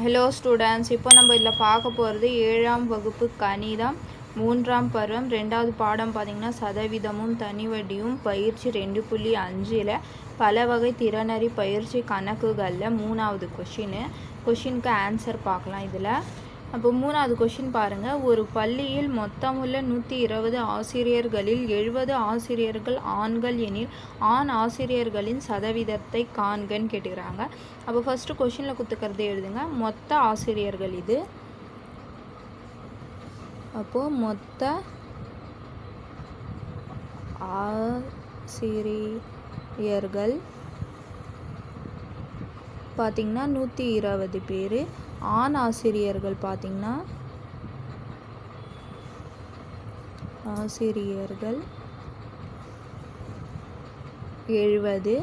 Hello students, இப்போ நம்ம இதில் பார்க்க போகிறது 7ஆம் வகுப்பு கணிதம் 3ஆம் பருவம் 2வது பாடம் பார்த்திங்கன்னா சதவீதமும் தனிவட்டியும் பயிற்சி 2.5ல் பல வகை திறனறி பயிற்சி கணக்குகளில் 3வது கொஷினுக்கு ஆன்சர் பார்க்கலாம். இதில் அப்போ 3வது கொஷின் பாருங்கள். ஒரு பள்ளியில் மொத்தமுள்ள 120 ஆசிரியர்களில் 70 ஆசிரியர்கள் ஆண்கள் எனில் ஆண் ஆசிரியர்களின் சதவீதத்தை காண்கன்னு கேட்டுக்கிறாங்க. அப்போ ஃபஸ்ட்டு கொஷினில் கொடுத்துக்கிறது எழுதுங்க. மொத்த ஆசிரியர்கள் இது. அப்போது மொத்த ஆசிரியர்கள் பார்த்திங்கன்னா 120 பேர். ஆண் ஆசிரியர்கள் பார்த்திங்கன்னா ஆசிரியர்கள் 70.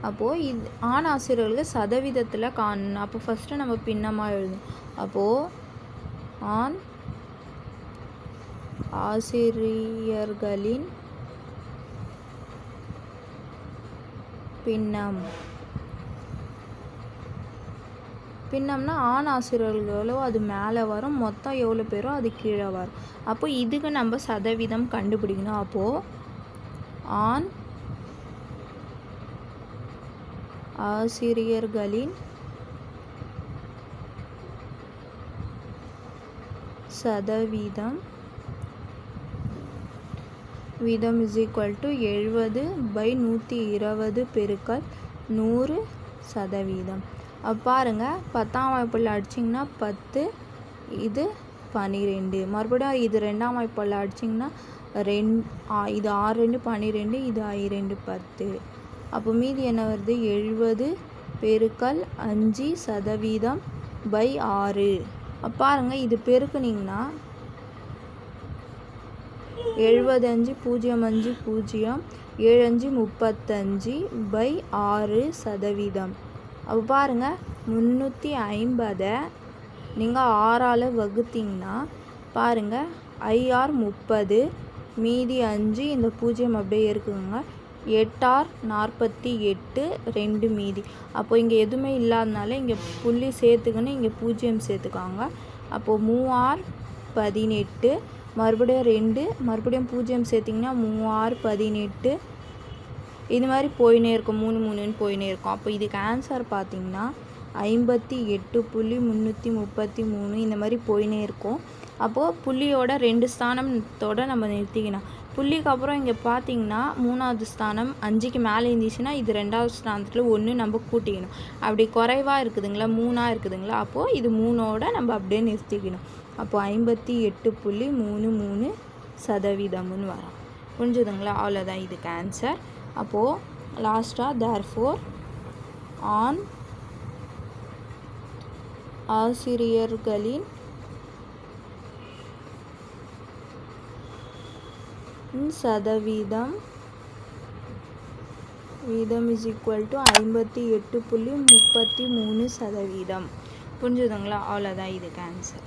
அப்போது இது ஆண் ஆசிரியர்கள் சதவீதத்தில் காணணும். அப்போ ஃபஸ்ட்டு நம்ம பின்னமாக எழுதணும். அப்போது ஆண் ஆசிரியர்களின் பின்னம்னா ஆண் ஆசிரியர்களோ அது மேலே வரும், மொத்தம் எவ்வளோ பேரோ அது கீழே வரும். அப்போ இதுக்கு நம்ம சதவீதம் கண்டுபிடிக்கணும். அப்போது ஆண் ஆசிரியர்களின் சதவீதம் இஸ் ஈக்குவல் டு 70/120 பெருக்கல் 100%. பாருங்கள், 10ஆம் வாய்ப்பால் அடிச்சிங்கன்னா 10, இது 12. மறுபடியும் இது 2ஆம் வாய்ப்பால் அடிச்சிங்கன்னா இது 6 2 12, இது 2 10. அப்போ மீதி என்ன வருது? 70 பெருக்கல் 5%/6. பாருங்கள், இது பெருக்குனிங்கன்னா 75 0 5 0 7 5 35/6%. அப்போ பாருங்கள், 350 நீங்கள் 6ஆல் வகுத்திங்கன்னா பாருங்கள், IR 30, மீதி 5, இந்த 0 அப்படியே இருக்குங்க. 8R 48, 2 மீதி. அப்போ இங்கே எதுவுமே இல்லாதனால இங்கே புள்ளி சேர்த்துக்கணும், இங்கே 0 சேர்த்துக்காங்க. அப்போது 3R 18, மறுபடியும் 2, மறுபடியும் 0 சேர்த்திங்கன்னா 3R 18. இது மாதிரி போயினே இருக்கும், 3 3ன்னு போயினே இருக்கும். அப்போ இதுக்கு ஆன்சர் பார்த்திங்கன்னா 58.333 இந்த மாதிரி போயினே இருக்கும். அப்போது புள்ளியோட 2 ஸ்தானத்தோடு நம்ம நிறுத்திக்கணும். புள்ளிக்கு அப்புறம் இங்கே பார்த்திங்கன்னா 3வது ஸ்தானம் 5க்கு மேலே இருந்துச்சுன்னா இது 2வது ஸ்தானத்தில் 1 நம்ம கூட்டிக்கணும். அப்படி குறைவாக இருக்குதுங்களா, 3ஆக இருக்குதுங்களா, அப்போது இது 3ஓட நம்ம அப்படியே நிறுத்திக்கணும். அப்போது 58.33% வரும். புரிஞ்சுதுங்களா? அவ்வளோதான் இதுக்கு ஆன்சர். அப்போது லாஸ்ட்டாக தேர்ஃபோர் ஆண் ஆசிரியர்களின் சதவீதம் இஸ் ஈக்குவல் டு 58.33%. புரிஞ்சுதுங்களா? அவ்வளோதான் இதுக்கு ஆன்சர்.